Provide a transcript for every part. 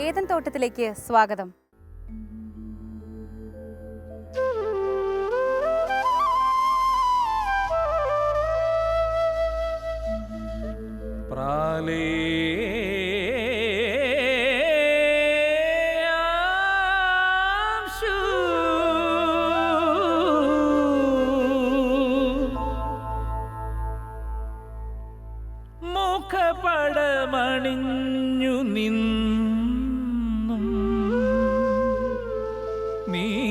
Eden തോട്ടത്തിലേക്ക് സ്വാഗതം. മുഖപടമണിഞ്ഞു നിന്നും നീലാകാശ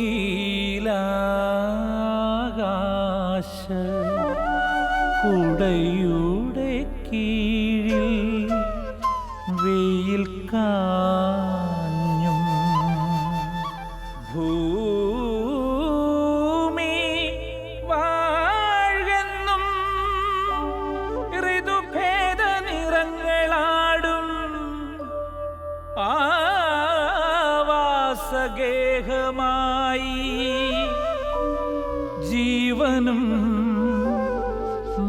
കുടയുടെ കീഴിൽ വെയിൽ കാഞ്ഞും ഭൂമി വാഴുന്നും ഋതുഭേദ നിറങ്ങളാടും ആവാസഗേഹമായി ജീവനും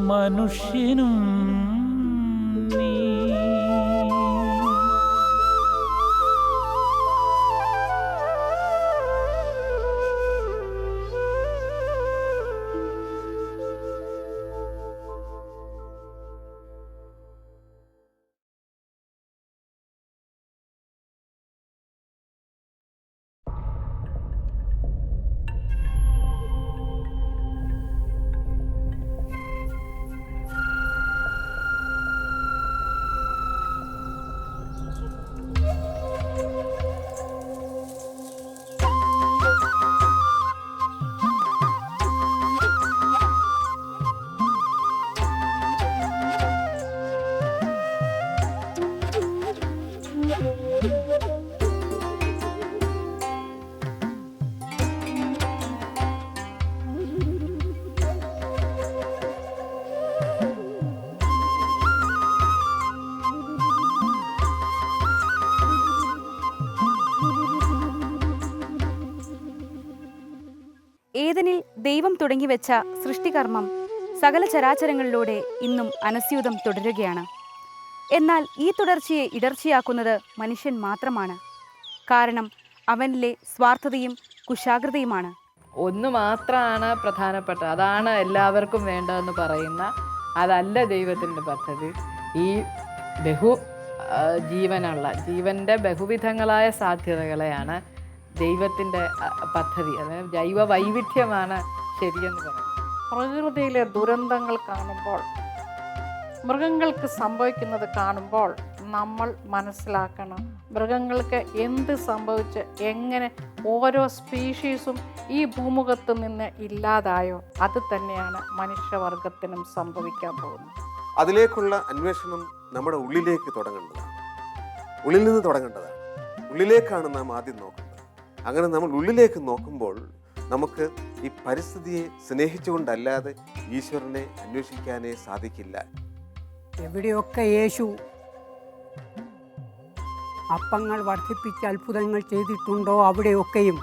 മനുഷ്യനും നീ. ഏദനിൽ ദൈവം തുടങ്ങിവെച്ച സൃഷ്ടികർമ്മം സകല ചരാചരങ്ങളിലൂടെ ഇന്നും അനസ്യൂതം തുടരുകയാണ്. എന്നാൽ ഈ തുടർച്ചയെ ഇടർച്ചയാക്കുന്നത് മനുഷ്യൻ മാത്രമാണ്. കാരണം അവനിലെ സ്വാർത്ഥതയും കുശാഗ്രതയുമാണ്. ഒന്ന് മാത്രമാണ് പ്രധാനപ്പെട്ട, അതാണ് എല്ലാവർക്കും വേണ്ടതെന്ന് പറയുന്ന അതല്ല ദൈവത്തിൻ്റെ പദ്ധതി. ഈ ജീവൻ്റെ ബഹുവിധങ്ങളായ സാധ്യതകളെയാണ് ദൈവത്തിൻ്റെ പദ്ധതി. അതായത് ജൈവ വൈവിധ്യമാണ് ശരിയെന്ന് പറയുന്നത്. പ്രകൃതിയിലെ ദുരന്തങ്ങൾ കാണുമ്പോൾ, മൃഗങ്ങൾക്ക് സംഭവിക്കുന്നത് കാണുമ്പോൾ നമ്മൾ മനസ്സിലാക്കണം, മൃഗങ്ങൾക്ക് എന്ത് സംഭവിച്ച് എങ്ങനെ ഓരോ സ്പീഷീസും ഈ ഭൂമുഖത്ത് നിന്ന് ഇല്ലാതായോ അത് തന്നെയാണ് മനുഷ്യവർഗത്തിനും സംഭവിക്കാൻ പോകുന്നത്. അതിലേക്കുള്ള അന്വേഷണം നമ്മുടെ ഉള്ളിലേക്ക് തുടങ്ങേണ്ടതാണ്, ഉള്ളിൽ നിന്ന് തുടങ്ങേണ്ടതാണ്. ഉള്ളിലേക്കാണ് നാം ആദ്യം നോക്കേണ്ടത്. അങ്ങനെ നമ്മൾ ഉള്ളിലേക്ക് നോക്കുമ്പോൾ നമുക്ക് ഈ പരിസ്ഥിതിയെ സ്നേഹിച്ചുകൊണ്ടല്ലാതെ ഈശ്വരനെ അന്വേഷിക്കാനേ സാധിക്കില്ല. എവിടെയൊക്കെ യേശു അപ്പങ്ങൾ വർദ്ധിപ്പിച്ച് അത്ഭുതങ്ങൾ ചെയ്തിട്ടുണ്ടോ അവിടെയൊക്കെയും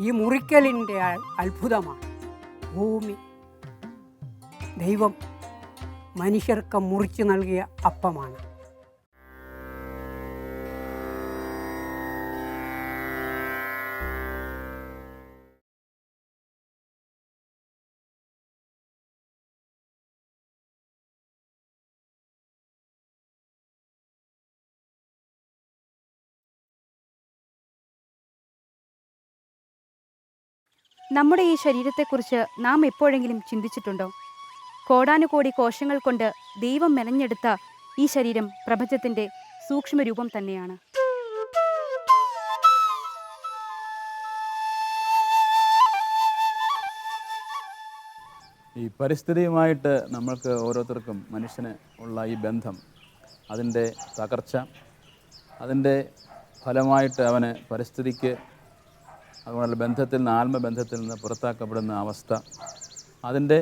ഈ മുറിക്കലിൻ്റെ അത്ഭുതമാണ്. ഭൂമി ദൈവം മനുഷ്യർക്ക് മുറിച്ചു നൽകിയ അപ്പമാണ്. നമ്മുടെ ഈ ശരീരത്തെക്കുറിച്ച് നാം എപ്പോഴെങ്കിലും ചിന്തിച്ചിട്ടുണ്ടോ? കോടാനുകോടി കോശങ്ങൾ കൊണ്ട് ദൈവം മെനഞ്ഞെടുത്ത ഈ ശരീരം പ്രപഞ്ചത്തിൻ്റെ സൂക്ഷ്മരൂപം തന്നെയാണ്. ഈ പരിസ്ഥിതിയുമായിട്ട് നമ്മൾക്ക് ഓരോരുത്തർക്കും മനുഷ്യന് ഉള്ള ഈ ബന്ധം, അതിൻ്റെ തകർച്ച, അതിൻ്റെ ഫലമായിട്ട് അവന് പരിസ്ഥിതിക്ക് അതുകൊണ്ടുള്ള ബന്ധത്തിൽ നിന്ന്, ആത്മബന്ധത്തിൽ നിന്ന് പുറത്താക്കപ്പെടുന്ന അവസ്ഥ, അതിൻ്റെ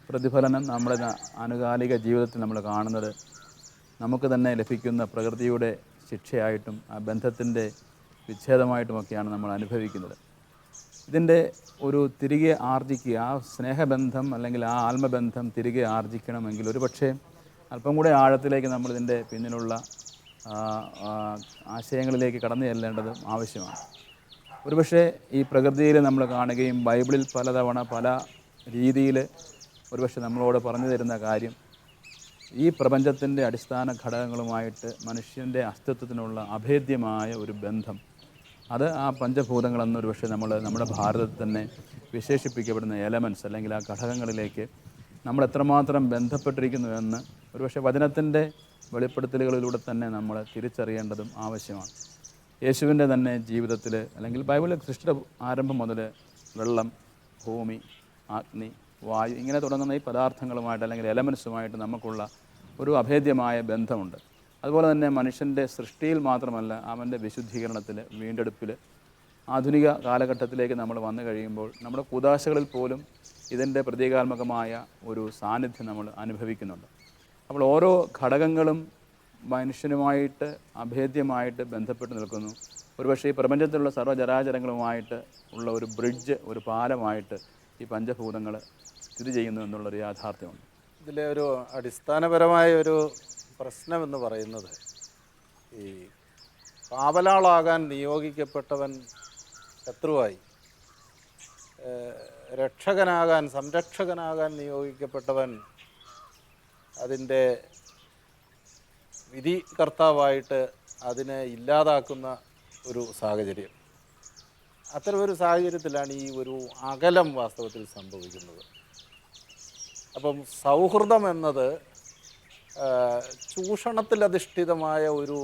പ്രതിഫലനം നമ്മുടെ ആനുകാലിക ജീവിതത്തിൽ നമ്മൾ കാണുന്നത് നമുക്ക് തന്നെ ലഭിക്കുന്ന പ്രകൃതിയുടെ ശിക്ഷയായിട്ടും ആ ബന്ധത്തിൻ്റെ വിച്ഛേദമായിട്ടുമൊക്കെയാണ് നമ്മൾ അനുഭവിക്കുന്നത്. ഇതിൻ്റെ ഒരു തിരികെ ആർജിക്കുക, ആ സ്നേഹബന്ധം അല്ലെങ്കിൽ ആ ആത്മബന്ധം തിരികെ ആർജിക്കണമെങ്കിൽ ഒരു പക്ഷേ അല്പം കൂടെ ആഴത്തിലേക്ക് നമ്മളിതിൻ്റെ പിന്നിലുള്ള ആ, ആശയങ്ങളിലേക്ക് കടന്നു ചെല്ലേണ്ടതും ആവശ്യമാണ്. ഒരുപക്ഷെ ഈ പ്രകൃതിയിൽ നമ്മൾ കാണുകയും ബൈബിളിൽ പലതവണ പല രീതിയിൽ ഒരുപക്ഷെ നമ്മളോട് പറഞ്ഞു തരുന്ന കാര്യം, ഈ പ്രപഞ്ചത്തിൻ്റെ അടിസ്ഥാന ഘടകങ്ങളുമായിട്ട് മനുഷ്യൻ്റെ അസ്തിത്വത്തിനുള്ള അഭേദ്യമായ ഒരു ബന്ധം, അത് ആ പഞ്ചഭൂതങ്ങളെന്ന് ഒരുപക്ഷെ നമ്മുടെ ഭാരതത്തിൽ തന്നെ വിശേഷിപ്പിക്കപ്പെടുന്ന എലമെൻറ്റ്സ് അല്ലെങ്കിൽ ആ ഘടകങ്ങളിലേക്ക് നമ്മൾ എത്രമാത്രം ബന്ധപ്പെട്ടിരിക്കുന്നു എന്ന് ഒരുപക്ഷെ വചനത്തിൻ്റെ വെളിപ്പെടുത്തലുകളിലൂടെ തന്നെ നമ്മൾ തിരിച്ചറിയേണ്ടതും ആവശ്യമാണ്. യേശുവിൻ്റെ തന്നെ ജീവിതത്തിൽ അല്ലെങ്കിൽ ബൈബിളിൽ സൃഷ്ടിയുടെ ആരംഭം മുതൽ വെള്ളം, ഭൂമി, അഗ്നി, വായു ഇങ്ങനെ തുടങ്ങുന്ന ഈ പദാർത്ഥങ്ങളുമായിട്ട് അല്ലെങ്കിൽ എലമെൻറ്റ്സുമായിട്ട് നമുക്കുള്ള ഒരു അഭേദ്യമായ ബന്ധമുണ്ട്. അതുപോലെ തന്നെ മനുഷ്യൻ്റെ സൃഷ്ടിയിൽ മാത്രമല്ല, അവൻ്റെ വിശുദ്ധീകരണത്തിൽ, വീണ്ടെടുപ്പിൽ, ആധുനിക കാലഘട്ടത്തിലേക്ക് നമ്മൾ വന്നു കഴിയുമ്പോൾ നമ്മുടെ കൂദാശകളിൽ പോലും ഇതിൻ്റെ പ്രതീകാത്മകമായ ഒരു സാന്നിധ്യം നമ്മൾ അനുഭവിക്കുന്നുണ്ട്. അപ്പോൾ ഓരോ ഘടകങ്ങളും മനുഷ്യനുമായിട്ട് അഭേദ്യമായിട്ട് ബന്ധപ്പെട്ട് നിൽക്കുന്നു. ഒരുപക്ഷെ ഈ പ്രപഞ്ചത്തിലുള്ള സർവ്വചരാചരങ്ങളുമായിട്ട് ഉള്ള ഒരു ബ്രിഡ്ജ്, ഒരു പാലമായിട്ട് ഈ പഞ്ചഭൂതങ്ങൾ സ്ഥിതി ചെയ്യുന്നു എന്നുള്ളൊരു യാഥാർത്ഥ്യമുണ്ട്. ഇതിലെ ഒരു അടിസ്ഥാനപരമായ ഒരു പ്രശ്നമെന്ന് പറയുന്നത്, ഈ കാവലാളാകാൻ നിയോഗിക്കപ്പെട്ടവൻ ശത്രുവായി, രക്ഷകനാകാൻ, സംരക്ഷകനാകാൻ നിയോഗിക്കപ്പെട്ടവൻ അതിൻ്റെ വിധികർത്താവായിട്ട് അതിനെ ഇല്ലാതാക്കുന്ന ഒരു സാഹചര്യം. അത്തരമൊരു സാഹചര്യത്തിലാണ് ഈ ഒരു അകലം വാസ്തവത്തിൽ സംഭവിക്കുന്നത്. അപ്പം സൗഹൃദം എന്നത് ചൂഷണത്തിലധിഷ്ഠിതമായ ഒരു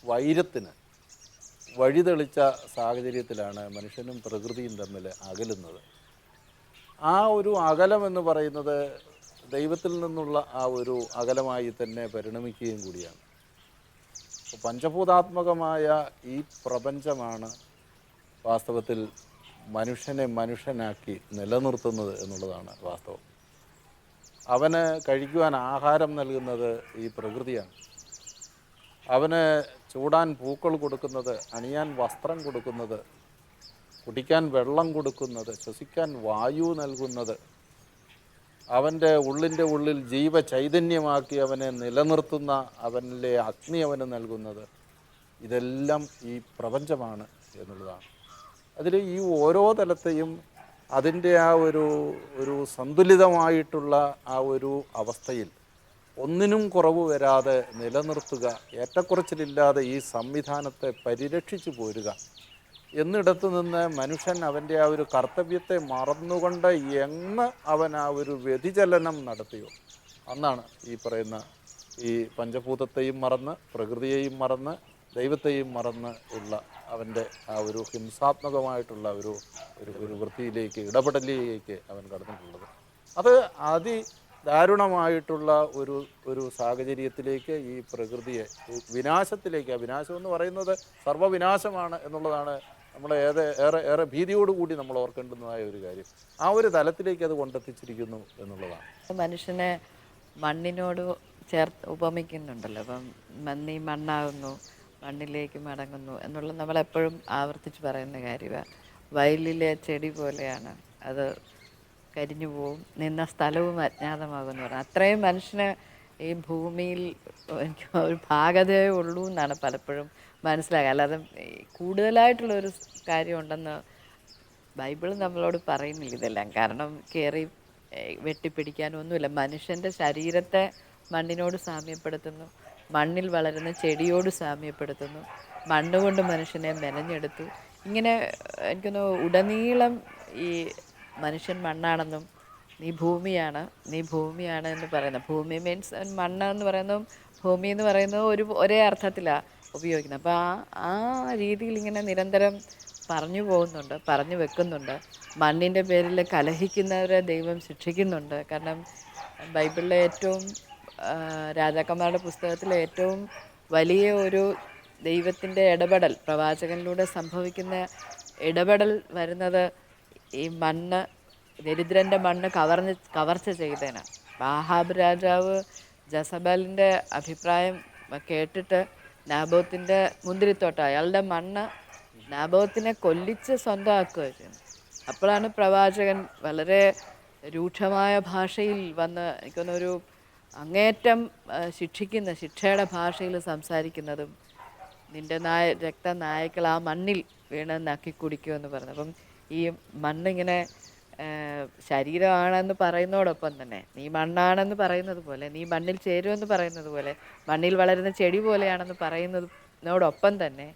വൈരത്തിന് വഴിതെളിച്ച സാഹചര്യത്തിലാണ് മനുഷ്യനും പ്രകൃതിയും തമ്മിൽ അകലുന്നത്. ആ ഒരു അകലം എന്ന് പറയുന്നത് ദൈവത്തിൽ നിന്നുള്ള ആ ഒരു അകലമായി തന്നെ പരിണമിക്കുകയും കൂടിയാണ്. പഞ്ചഭൂതാത്മകമായ ഈ പ്രപഞ്ചമാണ് വാസ്തവത്തിൽ മനുഷ്യനെ മനുഷ്യനാക്കി നിലനിർത്തുന്നത് എന്നുള്ളതാണ് വാസ്തവം. അവന് കഴിക്കുവാൻ ആഹാരം നൽകുന്നത് ഈ പ്രകൃതിയാണ്. അവന് ചൂടാൻ പൂക്കൾ കൊടുക്കുന്നത്, അണിയാൻ വസ്ത്രം കൊടുക്കുന്നത്, കുടിക്കാൻ വെള്ളം കൊടുക്കുന്നത്, ശ്വസിക്കാൻ വായു നൽകുന്നത്, അവൻ്റെ ഉള്ളിൻ്റെ ഉള്ളിൽ ജീവചൈതന്യമാക്കി അവനെ നിലനിർത്തുന്ന അവനിലെ അഗ്നി അവന് നൽകുന്നത്, ഇതെല്ലാം ഈ പ്രപഞ്ചമാണ് എന്നുള്ളതാണ്. അതിൽ ഈ ഓരോ തലത്തെയും അതിൻ്റെ ആ ഒരു സന്തുലിതമായിട്ടുള്ള ആ ഒരു അവസ്ഥയിൽ ഒന്നിനും കുറവ് വരാതെ നിലനിർത്തുക, ഏറ്റക്കുറച്ചിലില്ലാതെ ഈ സംവിധാനത്തെ പരിരക്ഷിച്ചു പോരുക എന്നിടത്തു നിന്ന് മനുഷ്യൻ അവൻ്റെ ആ ഒരു കർത്തവ്യത്തെ മറന്നുകൊണ്ട് എന്ന് അവൻ ആ ഒരു വ്യതിചലനം നടത്തിയോ, അന്നാണ് ഈ പറയുന്ന ഈ പഞ്ചഭൂതത്തെയും മറന്ന്, പ്രകൃതിയെയും മറന്ന്, ദൈവത്തെയും മറന്ന് ഉള്ള അവൻ്റെ ആ ഒരു ഹിംസാത്മകമായിട്ടുള്ള ഒരു വൃത്തിയിലേക്ക്, ഇടപെടലിലേക്ക് അവൻ കടന്നിട്ടുള്ളത്. അത് അതിദാരുണമായിട്ടുള്ള ഒരു സാഹചര്യത്തിലേക്ക് ഈ പ്രകൃതിയെ വിനാശത്തിലേക്ക്, ആ വിനാശം എന്ന് പറയുന്നത് സർവ്വവിനാശമാണ് എന്നുള്ളതാണ് നമ്മളെ ഏറെ ഭീതിയോടുകൂടി നമ്മൾ ഓർക്കേണ്ടുന്നതായ ഒരു കാര്യം. ആ ഒരു തലത്തിലേക്ക് അത് കൊണ്ടെത്തിച്ചിരിക്കുന്നു എന്നുള്ളതാണ്. മനുഷ്യനെ മണ്ണിനോട് ചേർത്ത് ഉപമിക്കുന്നുണ്ടല്ലോ. അപ്പം നീ മണ്ണാകുന്നു, മണ്ണിലേക്ക് മടങ്ങുന്നു എന്നുള്ളത് നമ്മളെപ്പോഴും ആവർത്തിച്ച് പറയുന്ന കാര്യമാണ്. വയലിലെ ചെടി പോലെയാണ്, അത് കരിഞ്ഞു പോവും, നിന്ന സ്ഥലവും അജ്ഞാതമാകുമെന്ന് പറഞ്ഞാൽ അത്രയും മനുഷ്യന് ഈ ഭൂമിയിൽ എനിക്ക് ഒരു ഭാഗതയേ ഉള്ളൂ എന്നാണ് പലപ്പോഴും മനസ്സിലാക്കുക. അല്ലാതെ കൂടുതലായിട്ടുള്ളൊരു കാര്യമുണ്ടെന്ന് ബൈബിൾ നമ്മളോട് പറയുന്നില്ല ഇതെല്ലാം. കാരണം കയറി വെട്ടിപ്പിടിക്കാനൊന്നുമില്ല. മനുഷ്യൻ്റെ ശരീരത്തെ മണ്ണിനോട് സാമ്യപ്പെടുത്തുന്നു, മണ്ണിൽ വളരുന്ന ചെടിയോട് സാമ്യപ്പെടുത്തുന്നു, മണ്ണുകൊണ്ട് മനുഷ്യനെ മെനഞ്ഞെടുത്തു. ഇങ്ങനെ എനിക്കൊന്ന് ഉടനീളം ഈ മനുഷ്യൻ മണ്ണാണെന്നും നീ ഭൂമിയാണ് എന്ന് പറയുന്നത്. ഭൂമി മീൻസ് മണ്ണ് എന്ന് പറയുന്നതും ഭൂമി എന്ന് പറയുന്നതും ഒരേ അർത്ഥത്തിലാണ് ഉപയോഗിക്കുന്നത്. അപ്പോൾ ആ രീതിയിൽ ഇങ്ങനെ നിരന്തരം പറഞ്ഞു വെക്കുന്നുണ്ട്. മണ്ണിൻ്റെ പേരിൽ കലഹിക്കുന്നവരെ ദൈവം ശിക്ഷിക്കുന്നുണ്ട്. കാരണം ബൈബിളിലെ ഏറ്റവും രാജാക്കന്മാരുടെ പുസ്തകത്തിലെ ഏറ്റവും വലിയ ഒരു ദൈവത്തിൻ്റെ ഇടപെടൽ, പ്രവാചകനിലൂടെ സംഭവിക്കുന്ന ഇടപെടൽ വരുന്നത് ഈ മണ്ണ്, ദരിദ്രൻ്റെ മണ്ണ് കവർച്ച ചെയ്തേനാണ്. ആഹാബ് രാജാവ് ജസബലിൻ്റെ അഭിപ്രായം കേട്ടിട്ട് നാബോത്തിൻ്റെ മുന്തിരിത്തോട്ടം, അയാളുടെ മണ്ണ് നാബോത്തിനെ കൊല്ലിച്ച് സ്വന്തമാക്കുകയാണ് ചെയ്യുന്നത്. അപ്പോഴാണ് പ്രവാചകൻ വളരെ രൂക്ഷമായ ഭാഷയിൽ വന്ന് എനിക്കൊന്നൊരു അങ്ങേറ്റം ശിക്ഷയുടെ ഭാഷയിൽ സംസാരിക്കുന്നതും നിന്റെ രക്തനായ്ക്കൾ ആ മണ്ണിൽ വീണ് നക്കി കുടിക്കുമെന്ന് പറഞ്ഞു. അപ്പം ഈ മണ്ണിങ്ങനെ ശരീരമാണെന്ന് പറയുന്നതോടൊപ്പം തന്നെ നീ മണ്ണാണെന്ന് പറയുന്നത് പോലെ, നീ മണ്ണിൽ ചേരുമെന്ന് പറയുന്നത് പോലെ, മണ്ണിൽ വളരുന്ന ചെടി പോലെയാണെന്ന് പറയുന്നതിനോടൊപ്പം തന്നെ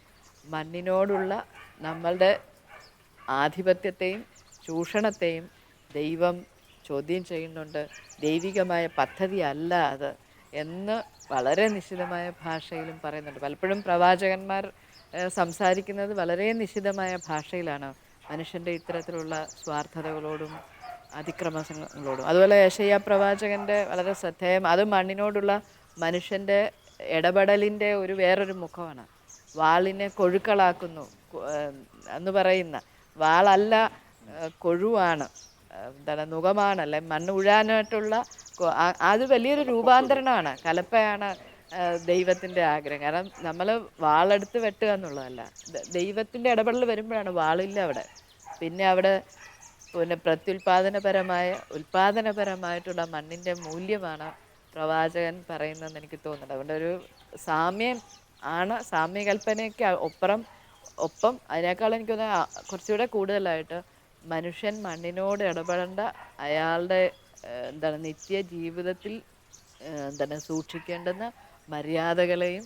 മണ്ണിനോടുള്ള നമ്മളുടെ ആധിപത്യത്തെയും ചൂഷണത്തെയും ദൈവം ചോദ്യം ചെയ്യുന്നുണ്ട്. ദൈവികമായ പദ്ധതി അല്ല അത് എന്ന് വളരെ നിശിതമായ ഭാഷയിലും പറയുന്നുണ്ട്. പലപ്പോഴും പ്രവാചകന്മാർ സംസാരിക്കുന്നത് വളരെ നിശിതമായ ഭാഷയിലാണ് മനുഷ്യൻ്റെ ഇത്തരത്തിലുള്ള സ്വാർത്ഥതകളോടും അതിക്രമങ്ങളോടും. അതുപോലെ യെശയ്യാ പ്രവാചകൻ്റെ വളരെ ശ്രദ്ധേയം, അത് മണ്ണിനോടുള്ള മനുഷ്യൻ്റെ ഇടപെടലിൻ്റെ വേറൊരു മുഖമാണ്. വാളിനെ കൊഴുക്കളാക്കുന്നു എന്ന് പറയുന്ന, വാളല്ല കൊഴുവാണ്, എന്താണ്, നുകമാണല്ലേ, മണ്ണ് ഉഴാനായിട്ടുള്ള അത് വലിയൊരു രൂപാന്തരണമാണ്, കലപ്പയാണ് ദൈവത്തിൻ്റെ ആഗ്രഹം. കാരണം നമ്മൾ വാളെടുത്ത് വെട്ടുക എന്നുള്ളതല്ല, ദൈവത്തിൻ്റെ ഇടപെടൽ വരുമ്പോഴാണ് വാളില്ല അവിടെ. പിന്നെ അവിടെ ഉൽപാദനപരമായിട്ടുള്ള മണ്ണിൻ്റെ മൂല്യമാണ് പ്രവാചകൻ പറയുന്നതെന്ന് എനിക്ക് തോന്നുന്നുണ്ട്. അതുകൊണ്ട് ഒരു സാമ്യം ആണ്, സാമ്യകൽപ്പനയ്ക്ക് ഒപ്പം അതിനേക്കാൾ എനിക്ക് തോന്നുന്നത് കുറച്ചുകൂടെ കൂടുതലായിട്ട് മനുഷ്യൻ മണ്ണിനോട് ഇടപെടേണ്ട അയാളുടെ നിത്യ ജീവിതത്തിൽ സൂക്ഷിക്കേണ്ടുന്ന മര്യാദകളെയും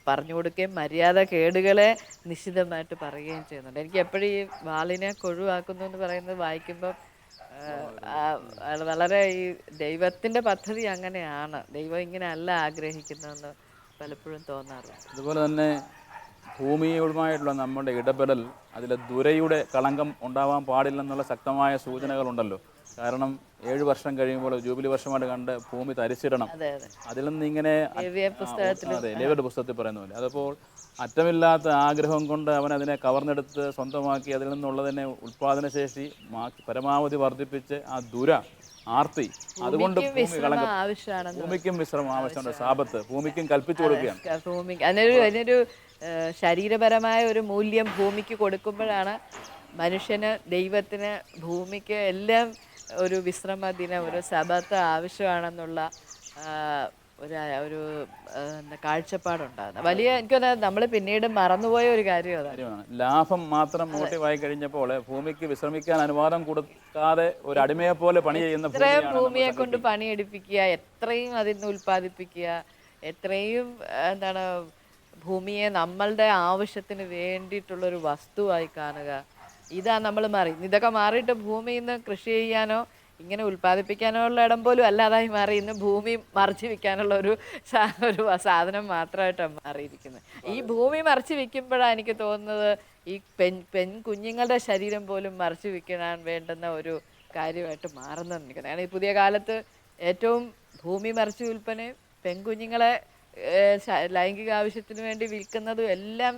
പറഞ്ഞു കൊടുക്കുകയും മര്യാദ കേടുകളെ നിശിതമായിട്ട് പറയുകയും ചെയ്യുന്നുണ്ട്. എനിക്ക് എപ്പോഴും ഈ വാളിനെ കൊഴുവാക്കുന്നു എന്ന് പറയുന്നത് വായിക്കുമ്പോൾ വളരെ ഈ ദൈവത്തിൻ്റെ പദ്ധതി അങ്ങനെയാണ്, ദൈവം ഇങ്ങനെ അല്ല ആഗ്രഹിക്കുന്നതെന്ന് പലപ്പോഴും തോന്നാറുണ്ട്. അതുപോലെ തന്നെ ഭൂമിയുമായിട്ടുള്ള നമ്മുടെ ഇടപെടൽ, അതിൽ ദുരയുടെ കളങ്കം ഉണ്ടാവാൻ പാടില്ലെന്നുള്ള ശക്തമായ സൂചനകളുണ്ടല്ലോ. കാരണം 7 വർഷം കഴിയുമ്പോൾ ജൂബിലി വർഷമായിട്ട് കണ്ട് ഭൂമി തരിച്ചിടണം. അതിൽ നിന്ന് ഇങ്ങനെ ലേവിയരുടെ പുസ്തകത്തിൽ പറയുന്ന പോലെ, അതപ്പോൾ അറ്റമില്ലാത്ത ആഗ്രഹം കൊണ്ട് അവൻ അതിനെ കവർന്നെടുത്ത് സ്വന്തമാക്കി അതിൽ നിന്നുള്ളതിനെ ഉൽപാദനശേഷി പരമാവധി വർദ്ധിപ്പിച്ച് ആ ആർത്തി, അതുകൊണ്ട് ഭൂമിക്കും വിശ്രമം ആവശ്യമുണ്ട്. സാബത്ത് ഭൂമിക്കും കൽപ്പിച്ചു കൊടുക്കുകയാണ്. അതിനൊരു ശരീരപരമായ ഒരു മൂല്യം ഭൂമിക്ക് കൊടുക്കുമ്പോഴാണ് മനുഷ്യന്, ദൈവത്തിന്, ഭൂമിക്ക് എല്ലാം ഒരു വിശ്രമ ദിനം, ഒരു സബത്ത് ആവശ്യമാണെന്നുള്ള ഒരു കാഴ്ചപ്പാടുണ്ടാകുന്നത്. എനിക്ക് നമ്മൾ പിന്നീട് മറന്നുപോയ ഒരു കാര്യമാണ്. ലാഭം മാത്രം മോട്ടീവായി കഴിഞ്ഞപ്പോൾ ഭൂമിക്ക് വിശ്രമിക്കാൻ അനുവാദം കൊടുക്കാതെ ഒരു അടിമയെ പോലെ പണി ചെയ്യുന്ന, എത്രയും ഭൂമിയെ കൊണ്ട് പണിയെടുപ്പിക്കുക, എത്രയും അതിന് ഉൽപ്പാദിപ്പിക്കുക, എത്രയും ഭൂമിയെ നമ്മളുടെ ആവശ്യത്തിന് വേണ്ടിയിട്ടുള്ളൊരു വസ്തുവായി കാണുക. ഇതാ നമ്മൾ ഇതൊക്കെ മാറിയിട്ട് ഭൂമിയിൽ നിന്ന് കൃഷി ചെയ്യാനോ ഇങ്ങനെ ഉൽപ്പാദിപ്പിക്കാനോ ഉള്ള ഇടം പോലും അല്ലാതായി മാറി. ഇന്ന് ഭൂമി മറിച്ച് വിൽക്കാനുള്ള ഒരു സാധനം മാത്രമായിട്ടാണ് മാറിയിരിക്കുന്നത്. ഈ ഭൂമി മറിച്ച് വിൽക്കുമ്പോഴാണ് എനിക്ക് തോന്നുന്നത് ഈ കുഞ്ഞുങ്ങളുടെ ശരീരം പോലും മറിച്ച് വിൽക്കാൻ വേണ്ടുന്ന ഒരു കാര്യമായിട്ട് മാറുന്നതെന്ന് എനിക്ക് തോന്നുന്നത്. ഈ പുതിയ കാലത്ത് ഏറ്റവും ഭൂമി മറിച്ച് വിൽപ്പനയും പെൺകുഞ്ഞുങ്ങളെ ലൈംഗിക ആവശ്യത്തിന് വേണ്ടി വിൽക്കുന്നതും എല്ലാം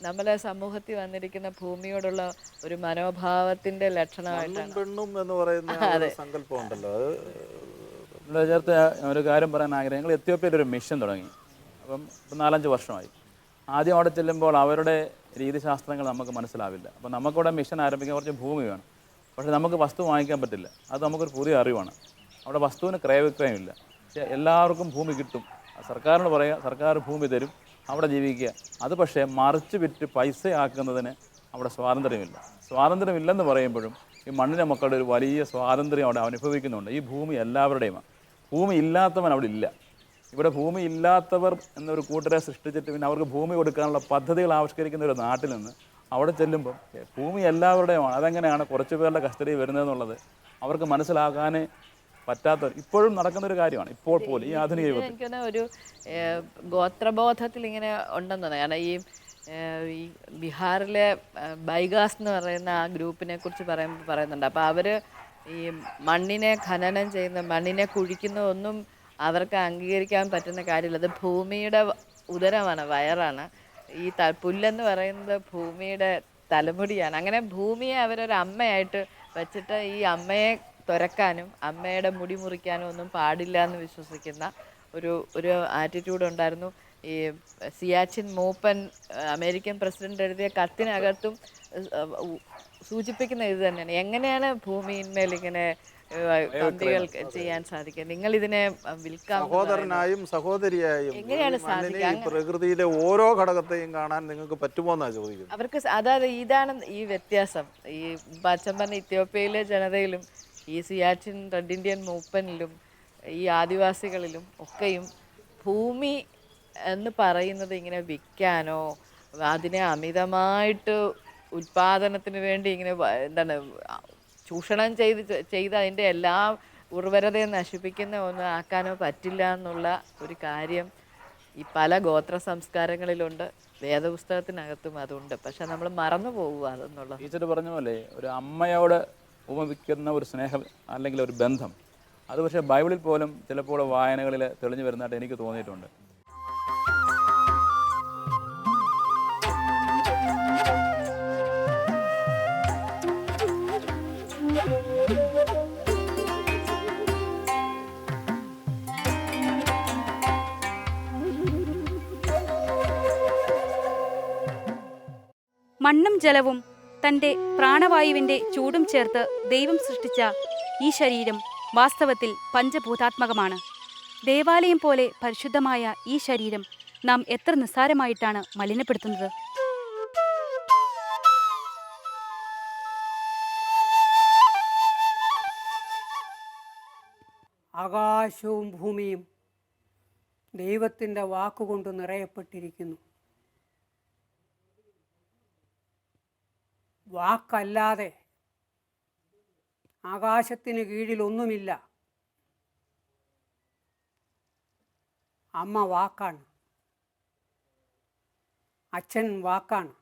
നമ്മളെ സമൂഹത്തിൽ വന്നിരിക്കുന്ന ഭൂമിയോടുള്ള ഒരു മനോഭാവത്തിന്റെ ലക്ഷണമായിട്ടാണ്. പെണ്ണും എന്ന് പറയുന്ന സങ്കല്പം ഉണ്ടല്ലോ. അത് ചേർത്ത് ഒരു കാര്യം പറയാൻ ആഗ്രഹം. ഞങ്ങൾ എത്യോപ്യയിൽ ഒരു മിഷൻ തുടങ്ങി. അപ്പം 4-5 വർഷമായി. ആദ്യം അവിടെ ചെല്ലുമ്പോൾ അവരുടെ രീതിശാസ്ത്രങ്ങൾ നമുക്ക് മനസ്സിലാവില്ല. അപ്പം നമുക്കിവിടെ മിഷൻ ആരംഭിക്കാൻ കുറച്ച് ഭൂമി വേണം. പക്ഷേ നമുക്ക് വസ്തു വാങ്ങിക്കാൻ പറ്റില്ല. അത് നമുക്കൊരു പുതിയ അറിവാണ്. അവിടെ വസ്തുവിന് ക്രയവിക്രയമില്ല. പക്ഷേ എല്ലാവർക്കും ഭൂമി കിട്ടും. സർക്കാരിന് പറയുക, സർക്കാർ ഭൂമി തരും, അവിടെ ജീവിക്കുക. അത് പക്ഷേ മറിച്ച് വിറ്റ് പൈസ ആക്കുന്നതിന് അവിടെ സ്വാതന്ത്ര്യമില്ല. സ്വാതന്ത്ര്യമില്ലെന്ന് പറയുമ്പോഴും ഈ മണ്ണിലെ മക്കളുടെ ഒരു വലിയ സ്വാതന്ത്ര്യം അവിടെ അനുഭവിക്കുന്നുണ്ട്. ഈ ഭൂമി എല്ലാവരുടെയുമാണ്. ഭൂമി ഇല്ലാത്തവൻ അവിടെ ഇല്ല. ഇവിടെ ഭൂമി ഇല്ലാത്തവർ എന്നൊരു കൂട്ടരെ സൃഷ്ടിച്ചിട്ട് പിന്നെ അവർക്ക് ഭൂമി കൊടുക്കാനുള്ള പദ്ധതികൾ ആവിഷ്കരിക്കുന്ന ഒരു നാട്ടിൽ നിന്ന് അവിടെ ചെല്ലുമ്പം ഭൂമി എല്ലാവരുടെയുമാണ്. അതെങ്ങനെയാണ് കുറച്ച് പേരുടെ കസ്റ്റഡി വരുന്നതെന്നുള്ളത് അവർക്ക് മനസ്സിലാക്കാൻ പറ്റാത്ത, ഇപ്പോഴും നടക്കുന്നൊരു കാര്യമാണ്. ഇപ്പോൾ പോലും ഈ ആധുനിക യുഗത്തിൽ എനിക്കൊന്ന് ഒരു ഗോത്രബോധത്തിൽ ഇങ്ങനെ ഉണ്ടെന്ന് തോന്നുന്നു. കാരണം ഈ ബീഹാറിലെ ബൈഗാസ് എന്ന് പറയുന്ന ആ ഗ്രൂപ്പിനെ കുറിച്ച് പറയുന്നുണ്ട്. അപ്പോൾ അവർ ഈ മണ്ണിനെ ഖനനം ചെയ്യുന്ന, മണ്ണിനെ കുഴിക്കുന്നതൊന്നും അവർക്ക് അംഗീകരിക്കാൻ പറ്റുന്ന കാര്യമില്ല. അത് ഭൂമിയുടെ ഉദരമാണ്, വയറാണ്. ഈ പുല്ലെന്ന് പറയുന്നത് ഭൂമിയുടെ തലമുടിയാണ്. അങ്ങനെ ഭൂമിയെ അവരൊരു അമ്മയായിട്ട് വെച്ചിട്ട് ഈ അമ്മയെ തുരക്കാനും അമ്മയുടെ മുടി മുറിക്കാനും ഒന്നും പാടില്ല എന്ന് വിശ്വസിക്കുന്ന ഒരു ആറ്റിറ്റ്യൂഡ് ഉണ്ടായിരുന്നു. ഈ സിയാച്ചിൻ മൂപ്പൻ അമേരിക്കൻ പ്രസിഡന്റ് എഴുതിയ കത്തിനകത്തും സൂചിപ്പിക്കുന്ന ഇത് തന്നെയാണ്. എങ്ങനെയാണ് ഭൂമിയിന്മേൽ ഇങ്ങനെ തന്ത്രികൾ ചെയ്യാൻ സാധിക്കുക? നിങ്ങൾ ഇതിനെ വിൽക്കാം എന്ന് പറയുന്നത് സഹോദരനായും സഹോദരിയായും ഈ എങ്ങനെയാണ് മണ്ണിനെ, ഈ സാധിക്കുക? പ്രകൃതിയിലെ ഓരോ ഘടകത്തെയും കാണാൻ നിങ്ങൾക്ക് പറ്റുമോ എന്നാണ് ചോദിക്കുന്നത്. അവർക്ക് അതായത് ഇതാണ് ഈ വ്യത്യാസം. ഈ അച്ഛൻ പറഞ്ഞ ഇത്യോപ്യയിലെ ജനതയിലും ഈ സിയാച്ചിൻ റെഡ് ഇന്ത്യൻ മൂവ്മെന്റിലും ഈ ആദിവാസികളിലും ഒക്കെയും ഭൂമി എന്ന് പറയുന്നത് ഇങ്ങനെ വിൽക്കാനോ അതിനെ അമിതമായിട്ട് ഉൽപാദനത്തിന് വേണ്ടി ഇങ്ങനെ എന്താണ് ചൂഷണം ചെയ്ത് അതിൻ്റെ എല്ലാ ഉർവരതയെ നശിപ്പിക്കുന്ന ഒന്ന് ആക്കാനോ പറ്റില്ല എന്നുള്ള ഒരു കാര്യം ഈ പല ഗോത്ര സംസ്കാരങ്ങളിലുണ്ട്. വേദപുസ്തകത്തിനകത്തും അതുണ്ട്. പക്ഷെ നമ്മൾ മറന്നു പോകുക അതെന്നുള്ളത്. ടീച്ചർ പറഞ്ഞ പോലെ ഒരു അമ്മയോട് ഉപമിക്കുന്ന ഒരു സ്നേഹം അല്ലെങ്കിൽ ഒരു ബന്ധം, അത് പക്ഷേ ബൈബിളിൽ പോലും ചിലപ്പോൾ വായനകളിൽ തെളിഞ്ഞു വരുന്നതായിട്ട് എനിക്ക് തോന്നിയിട്ടുണ്ട്. മണ്ണും ജലവും തൻ്റെ പ്രാണവായുവിൻ്റെ ചൂടും ചേർത്ത് ദൈവം സൃഷ്ടിച്ച ഈ ശരീരം വാസ്തവത്തിൽ പഞ്ചഭൂതാത്മകമാണ്. ദേവാലയം പോലെ പരിശുദ്ധമായ ഈ ശരീരം നാം എത്ര നിസ്സാരമായിട്ടാണ് മലിനപ്പെടുത്തുന്നത്. ആകാശവും ഭൂമിയും ദൈവത്തിൻ്റെ വാക്കുകൊണ്ട് നിറയപ്പെട്ടിരിക്കുന്നു. വാക്കല്ലാതെ ആകാശത്തിന് കീഴിലൊന്നുമില്ല. അമ്മ വാക്കാണ്, അച്ഛൻ വാക്കാണ്,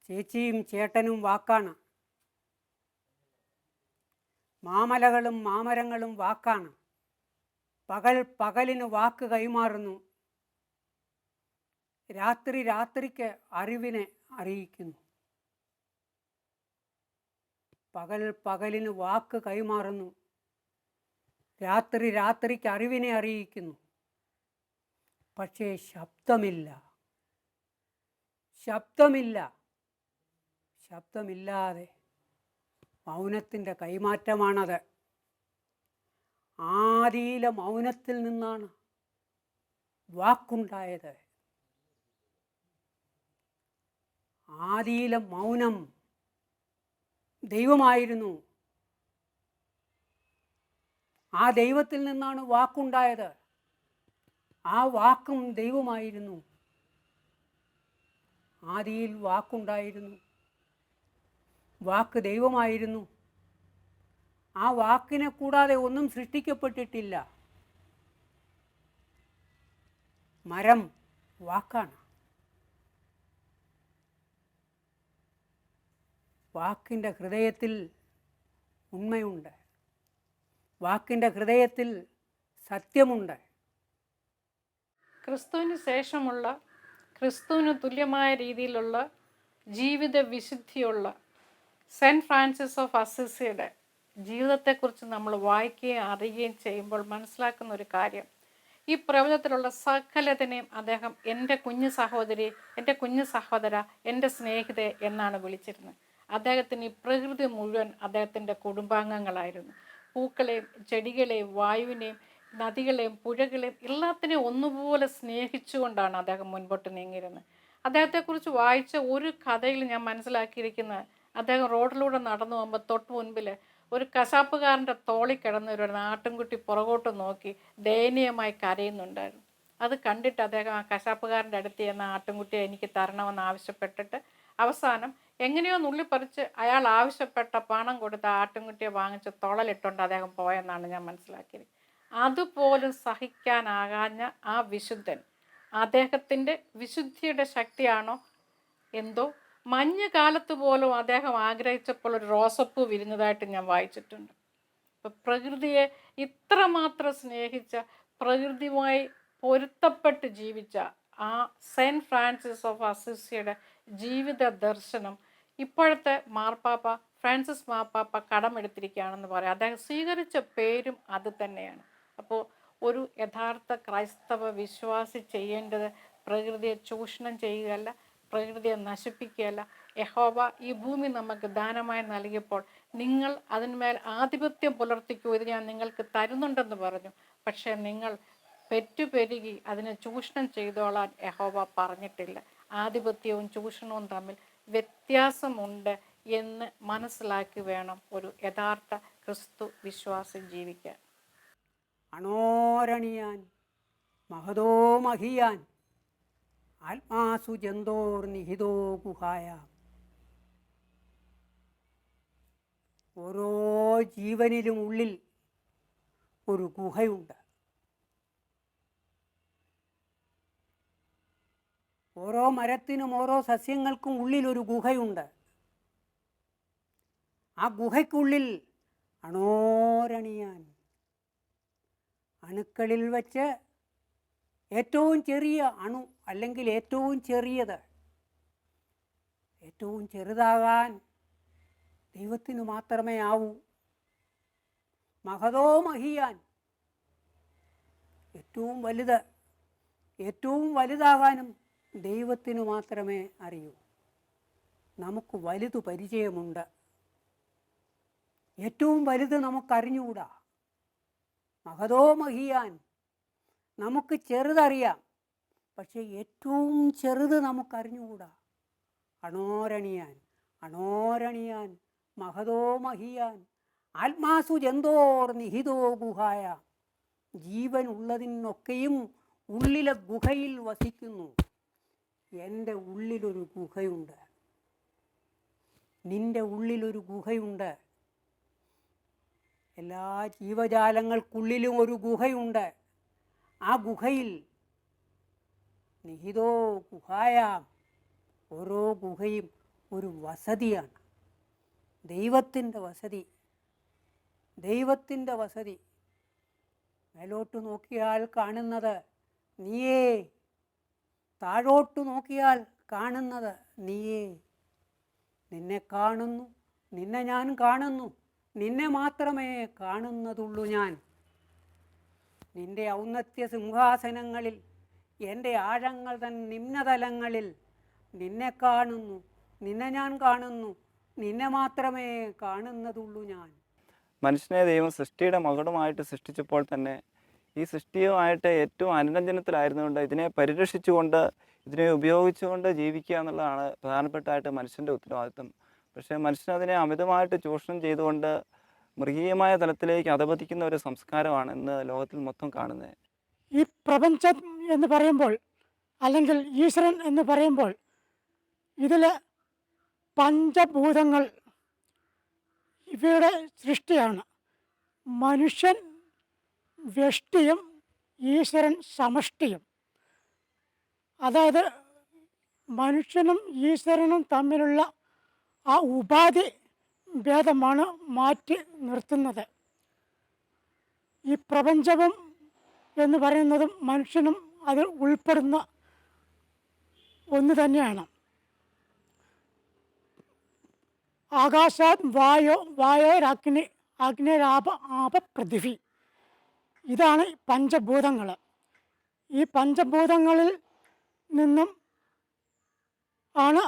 ചേച്ചിയും ചേട്ടനും വാക്കാണ്, മാമലകളും മാമരങ്ങളും വാക്കാണ്. പകൽ പകലിന് വാക്ക് കൈമാറുന്നു, രാത്രി രാത്രിക്ക് അറിവിനെ അറിയിക്കുന്നു. പകൽ പകലിന് വാക്ക് കൈമാറുന്നു, രാത്രി രാത്രിക്ക് അറിവിനെ അറിയിക്കുന്നു. പക്ഷേ ശബ്ദമില്ല, ശബ്ദമില്ല. ശബ്ദമില്ലാതെ മൗനത്തിൻ്റെ കൈമാറ്റമാണത്. ആദിയിലെ മൗനത്തിൽ നിന്നാണ് വാക്കുണ്ടായത്. ആദിയിലെ മൗനം ദൈവമായിരുന്നു. ആ ദൈവത്തിൽ നിന്നാണ് വാക്കുണ്ടായത്. ആ വാക്കും ദൈവമായിരുന്നു. ആദിയിൽ വാക്കുണ്ടായിരുന്നു, വാക്ക് ദൈവമായിരുന്നു. ആ വാക്കിനെ കൂടാതെ ഒന്നും സൃഷ്ടിക്കപ്പെട്ടിട്ടില്ല. മരം വാക്കാണ്. വാക്കിൻ്റെ ഹൃദയത്തിൽ ഉണ്മയുണ്ട്, വാക്കിൻ്റെ ഹൃദയത്തിൽ സത്യമുണ്ട്. ക്രിസ്തുവിന് ശേഷമുള്ള, ക്രിസ്തുവിന് തുല്യമായ രീതിയിലുള്ള ജീവിത വിശുദ്ധിയുള്ള സെൻറ്റ് ഫ്രാൻസിസ് ഓഫ് അസിസിയുടെ ജീവിതത്തെക്കുറിച്ച് നമ്മൾ വായിക്കുകയും അറിയുകയും ചെയ്യുമ്പോൾ മനസ്സിലാക്കുന്ന ഒരു കാര്യം, ഈ പ്രപഞ്ചത്തിലുള്ള സകലതിനെയും അദ്ദേഹം എൻ്റെ കുഞ്ഞു സഹോദരി, എൻ്റെ കുഞ്ഞു സഹോദര, എൻ്റെ സ്നേഹിത എന്നാണ് വിളിച്ചിരുന്നത്. അദ്ദേഹത്തിന് ഈ പ്രകൃതി മുഴുവൻ അദ്ദേഹത്തിൻ്റെ കുടുംബാംഗങ്ങളായിരുന്നു. പൂക്കളെയും ചെടികളെയും വായുവിനെയും നദികളെയും പുഴകളെയും എല്ലാത്തിനെയും ഒന്നുപോലെ സ്നേഹിച്ചുകൊണ്ടാണ് അദ്ദേഹം മുൻപോട്ട് നീങ്ങിയിരുന്നത്. അദ്ദേഹത്തെക്കുറിച്ച് വായിച്ച ഒരു കഥയിൽ ഞാൻ മനസ്സിലാക്കിയിരിക്കുന്നത്, അദ്ദേഹം റോഡിലൂടെ നടന്നു പോകുമ്പോൾ തൊട്ട് മുൻപിൽ ഒരു കശാപ്പുകാരൻ്റെ തോളിൽ കിടന്ന ഒരു ആട്ടിൻകുട്ടി പുറകോട്ട് നോക്കി ദയനീയമായി കരയുന്നുണ്ടായിരുന്നു. അത് കണ്ടിട്ട് അദ്ദേഹം ആ കശാപ്പുകാരൻ്റെ അടുത്ത് ചെന്ന ആട്ടിൻകുട്ടിയെ എനിക്ക് തരണമെന്ന് ആവശ്യപ്പെട്ടിട്ട് അവസാനം എങ്ങനെയോ നുള്ളിപ്പറിച്ച് അയാൾ ആവശ്യപ്പെട്ട പണം കൊടുത്ത് ആട്ടിൻകുട്ടിയെ വാങ്ങിച്ച് തൊളലിട്ടുകൊണ്ട് അദ്ദേഹം പോയെന്നാണ് ഞാൻ മനസ്സിലാക്കിയത്. അതുപോലും സഹിക്കാനാകാഞ്ഞ ആ വിശുദ്ധൻ, അദ്ദേഹത്തിൻ്റെ വിശുദ്ധിയുടെ ശക്തിയാണോ എന്തോ, മഞ്ഞുകാലത്ത് പോലും അദ്ദേഹം ആഗ്രഹിച്ചപ്പോൾ ഒരു റോസപ്പൂ വിരിഞ്ഞതായിട്ട് ഞാൻ വായിച്ചിട്ടുണ്ട്. ഇപ്പം പ്രകൃതിയെ ഇത്രമാത്രം സ്നേഹിച്ച, പ്രകൃതിയുമായി പൊരുത്തപ്പെട്ട് ജീവിച്ച ആ സെൻറ്റ് ഫ്രാൻസിസ് ഓഫ് അസിസിയുടെ ജീവിത ദർശനം ഇപ്പോഴത്തെ മാർപ്പാപ്പ ഫ്രാൻസിസ് മാർപ്പാപ്പ കടമെടുത്തിരിക്കുകയാണെന്ന് പറയാം. അദ്ദേഹം സ്വീകരിച്ച പേരും അത് തന്നെയാണ്. അപ്പോൾ ഒരു യഥാർത്ഥ ക്രൈസ്തവ വിശ്വാസി ചെയ്യേണ്ടത് പ്രകൃതിയെ ചൂഷണം ചെയ്യുകയല്ല, പ്രകൃതിയെ നശിപ്പിക്കുകയല്ല. യഹോവ ഈ ഭൂമി നമുക്ക് ദാനമായി നൽകിയപ്പോൾ നിങ്ങൾ അതിന്മേൽ ആധിപത്യം പുലർത്തിക്കൂ, ഇത് ഞാൻ നിങ്ങൾക്ക് തരുന്നുണ്ടെന്ന് പറഞ്ഞു. പക്ഷേ നിങ്ങൾ പെറ്റുപെരുകി അതിനെ ചൂഷണം ചെയ്തോളാൻ യഹോവ പറഞ്ഞിട്ടില്ല. ആധിപത്യവും ചൂഷണവും തമ്മിൽ വ്യത്യാസമുണ്ട് എന്ന് മനസ്സിലാക്കി വേണം ഒരു യഥാർത്ഥ ക്രിസ്തു വിശ്വാസം ജീവിക്കാൻ. അണോരണിയാൻ മഹതോ മഹിയാൻ ആത്മാസു ജന്തോർ നിഹിതോ ഗുഹായ. ഓരോ ജീവനിലും ഉള്ളിൽ ഒരു ഗുഹയുണ്ട്. ഓരോ മരത്തിനും ഓരോ സസ്യങ്ങൾക്കും ഉള്ളിലൊരു ഗുഹയുണ്ട്. ആ ഗുഹയ്ക്കുള്ളിൽ അണോരണിയാൻ, അണുക്കളിൽ വച്ച് ഏറ്റവും ചെറിയ അണു അല്ലെങ്കിൽ ഏറ്റവും ചെറിയത്, ഏറ്റവും ചെറുതാകാൻ ദൈവത്തിന് മാത്രമേ ആവൂ. മഹതോ മഹിയാൻ, ഏറ്റവും വലുത്, ഏറ്റവും വലുതാകാനും ദൈവത്തിന് മാത്രമേ അറിയൂ. നമുക്ക് വലുത് പരിചയമുണ്ട്, ഏറ്റവും വലുത് നമുക്കറിഞ്ഞുകൂടാ. മഹതോ മഹിയാൻ, നമുക്ക് ചെറുതറിയാം, പക്ഷേ ഏറ്റവും ചെറുത് നമുക്കറിഞ്ഞുകൂടാ. അണോരണിയാൻ, അണോരണിയാൻ മഹതോ മഹിയാൻ ആത്മാസു ജന്തോർ നിഹിതോ ഗുഹായ. ജീവൻ ഉള്ളതിനൊക്കെയും ഉള്ളിലെ ഗുഹയിൽ വസിക്കുന്നു. എൻ്റെ ഉള്ളിലൊരു ഗുഹയുണ്ട്, നിൻ്റെ ഉള്ളിലൊരു ഗുഹയുണ്ട്. എല്ലാ ജീവജാലങ്ങൾക്കുള്ളിലും ഒരു ഗുഹയുണ്ട്. ആ ഗുഹയിൽ നിഹിതോ ഗുഹായാം, ഓരോ ഗുഹയും ഒരു വസതിയാണ്. ദൈവത്തിൻ്റെ വസതി, ദൈവത്തിൻ്റെ വസതി. മേലോട്ട് നോക്കിയാൽ കാണുന്നത് നീയേ, താഴോട്ട് നോക്കിയാൽ കാണുന്നത് നീയേ. നിന്നെ കാണുന്നു, നിന്നെ ഞാൻ കാണുന്നു, നിന്നെ മാത്രമേ കാണുന്നതുള്ളൂ ഞാൻ. നിന്റെ ഔന്നത്യ സിംഹാസനങ്ങളിൽ, എൻ്റെ ആഴങ്ങൾ തൻ നിമ്നതലങ്ങളിൽ നിന്നെ കാണുന്നു, നിന്നെ ഞാൻ കാണുന്നു, നിന്നെ മാത്രമേ കാണുന്നതുള്ളൂ ഞാൻ. മനുഷ്യനെ ദൈവം സൃഷ്ടിയുടെ മകുടമായിട്ട് സൃഷ്ടിച്ചപ്പോൾ തന്നെ ഈ സൃഷ്ടിയുമായിട്ട് ഏറ്റവും അനുരഞ്ജനത്തിലായിരുന്നുകൊണ്ട് ഇതിനെ പരിരക്ഷിച്ചുകൊണ്ട് ഇതിനെ ഉപയോഗിച്ചുകൊണ്ട് ജീവിക്കുക എന്നുള്ളതാണ് പ്രധാനപ്പെട്ടായിട്ട് മനുഷ്യൻ്റെ ഉത്തരവാദിത്വം. പക്ഷേ മനുഷ്യനതിനെ അമിതമായിട്ട് ചൂഷണം ചെയ്തുകൊണ്ട് മൃഗീയമായ തലത്തിലേക്ക് അധപതിക്കുന്ന ഒരു സംസ്കാരമാണ് ഇന്ന് ലോകത്തിൽ മൊത്തം കാണുന്നത്. ഈ പ്രപഞ്ചം എന്ന് പറയുമ്പോൾ അല്ലെങ്കിൽ ഈശ്വരൻ എന്ന് പറയുമ്പോൾ ഇതിൽ പഞ്ചഭൂതങ്ങൾ ഇവയുടെ സൃഷ്ടിയാണ്. മനുഷ്യൻ വ്യഷ്ടിയും ഈശ്വരൻ സമഷ്ടിയും. അതായത് മനുഷ്യനും ഈശ്വരനും തമ്മിലുള്ള ആ ഉപാധി ഭേദമാണ് മാറ്റി നിർത്തുന്നത്. ഈ പ്രപഞ്ചവും എന്ന് പറയുന്നതും മനുഷ്യനും അതിൽ ഉൾപ്പെടുന്ന ഒന്ന് തന്നെയാണ്. ആകാശാത് വായോ, വായോരഗ്നി, അഗ്നിരാപ, ആപ പൃഥിവി. ഇതാണ് പഞ്ചഭൂതങ്ങൾ. ഈ പഞ്ചഭൂതങ്ങളിൽ നിന്നും ആണ്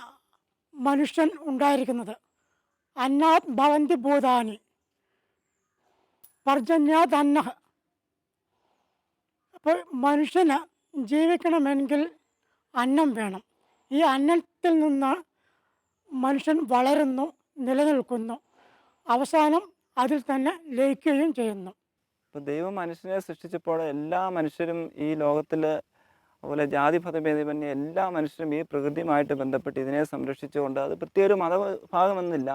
മനുഷ്യൻ ഉണ്ടായിരിക്കുന്നത്. അന്നാത് ഭവന്തി ഭൂതാനി പർജന്യാത് അന്നഃ. അപ്പോൾ മനുഷ്യന് ജീവിക്കണമെങ്കിൽ അന്നം വേണം. ഈ അന്നത്തിൽ നിന്ന് മനുഷ്യൻ വളരുന്നു, നിലനിൽക്കുന്നു, അവസാനം അതിൽ തന്നെ ലയിക്കുകയും ചെയ്യുന്നു. ഇപ്പോൾ ദൈവം മനുഷ്യനെ സൃഷ്ടിച്ചപ്പോൾ എല്ലാ മനുഷ്യരും ഈ ലോകത്തിൽ, അതുപോലെ ജാതിമതഭേദമന്യേ എല്ലാ മനുഷ്യരും ഈ പ്രകൃതിയുമായിട്ട് ബന്ധപ്പെട്ട് ഇതിനെ സംരക്ഷിച്ചുകൊണ്ട്, അത് പ്രത്യേക ഒരു മതഭാഗമെന്നില്ല,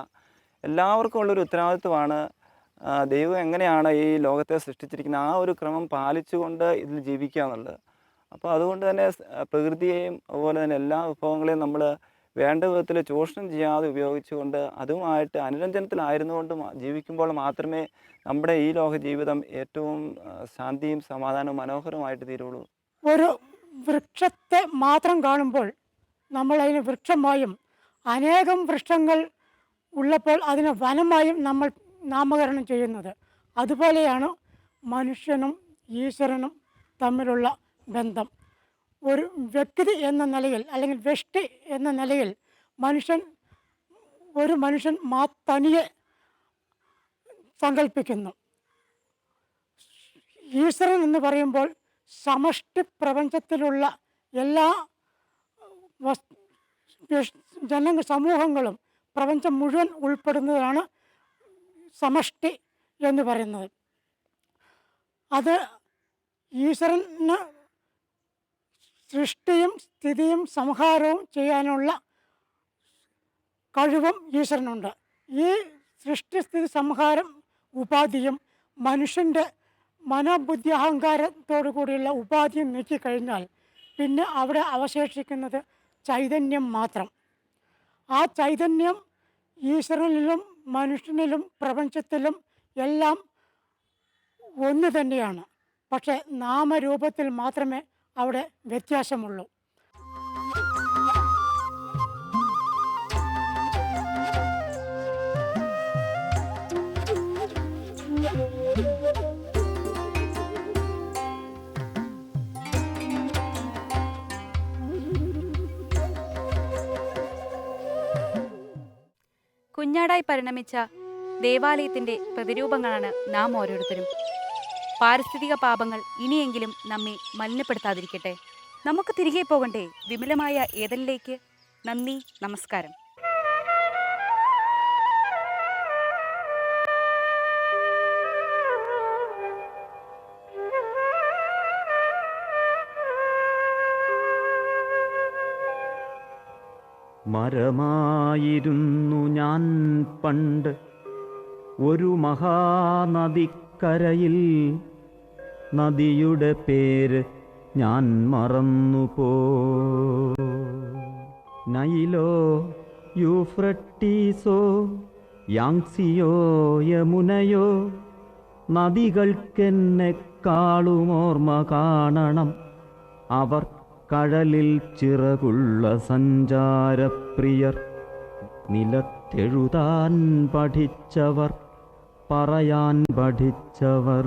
എല്ലാവർക്കും ഉള്ളൊരു ഉത്തരവാദിത്വമാണ്. ദൈവം എങ്ങനെയാണ് ഈ ലോകത്തെ സൃഷ്ടിച്ചിരിക്കുന്നത് ആ ഒരു ക്രമം പാലിച്ചുകൊണ്ട് ഇതിൽ ജീവിക്കുക എന്നുള്ളത്. അപ്പോൾ അതുകൊണ്ട് തന്നെ പ്രകൃതിയെയും അതുപോലെ തന്നെ എല്ലാ വിഭവങ്ങളെയും നമ്മൾ വേണ്ട വിധത്തിൽ ചൂഷണം ചെയ്യാതെ ഉപയോഗിച്ചുകൊണ്ട് അതുമായിട്ട് അനുരഞ്ജനത്തിലായിരുന്നുകൊണ്ട് ജീവിക്കുമ്പോൾ മാത്രമേ നമ്മുടെ ഈ ലോക ജീവിതം ഏറ്റവും ശാന്തിയും സമാധാനവും മനോഹരമായിട്ട് തീരുള്ളൂ. ഒരു വൃക്ഷത്തെ മാത്രം കാണുമ്പോൾ നമ്മൾ അതിന് വൃക്ഷമായും, അനേകം വൃക്ഷങ്ങൾ ഉള്ളപ്പോൾ അതിനെ വനമായും നമ്മൾ നാമകരണം ചെയ്യുന്നത്. അതുപോലെയാണ് മനുഷ്യനും ഈശ്വരനും തമ്മിലുള്ള ബന്ധം. ഒരു വ്യക്തി എന്ന നിലയിൽ അല്ലെങ്കിൽ വ്യഷ്ടി എന്ന നിലയിൽ ഒരു മനുഷ്യൻ തനിയെ സങ്കല്പിക്കുന്നു. ഈശ്വരൻ എന്ന് പറയുമ്പോൾ സമഷ്ടി പ്രപഞ്ചത്തിലുള്ള എല്ലാ സമൂഹങ്ങളും പ്രപഞ്ചം മുഴുവൻ ഉൾപ്പെടുന്നതാണ് സമഷ്ടി എന്ന് പറയുന്നത്. അത് ഈശ്വരന് സൃഷ്ടിയും സ്ഥിതിയും സംഹാരവും ചെയ്യാനുള്ള കഴിവും ഈശ്വരനുണ്ട്. ഈ സൃഷ്ടിസ്ഥിതി സംഹാരം ഉപാധിയും മനുഷ്യൻ്റെ മനോബുദ്ധി അഹങ്കാരത്തോടു കൂടിയുള്ള ഉപാധിയും നീക്കിക്കഴിഞ്ഞാൽ പിന്നെ അവിടെ അവശേഷിക്കുന്നത് ചൈതന്യം മാത്രം. ആ ചൈതന്യം ഈശ്വരനിലും മനുഷ്യനിലും പ്രപഞ്ചത്തിലും എല്ലാം ഒന്ന് തന്നെയാണ്. പക്ഷേ നാമരൂപത്തിൽ മാത്രമേ അവിടെ വ്യത്യാസമുള്ളൂ. കുഞ്ഞാടായി പരിണമിച്ച ദേവാലയത്തിന്റെ പ്രതിരൂപങ്ങളാണ് നാം ഓരോരുത്തരും. പാരിസ്ഥിതിക പാപങ്ങൾ ഇനിയെങ്കിലും നമ്മെ മലിനപ്പെടുത്താതിരിക്കട്ടെ. നമുക്ക് തിരികെ പോകണ്ടേ വിമലമായ ഏതനിലേക്ക്. നന്ദി, നമസ്കാരം. മരമായിരുന്നു ഞാൻ പണ്ട് ഒരു മഹാനദിക്കരയിൽ, നദിയുടെ പേര് ഞാൻ മറന്നുപോ. നൈലോ, യൂഫ്രട്ടീസോ, യാങ്സിയോ, യമുനയോ, നദികൾക്കെന്നെക്കാളുമോർമ്മ കാണണം. അവർ കടലിൽ ചിറകുള്ള സഞ്ചാരപ്രിയർ, നിലത്തെഴുതാൻ പഠിച്ചവർ, പറയാൻ പഠിച്ചവർ.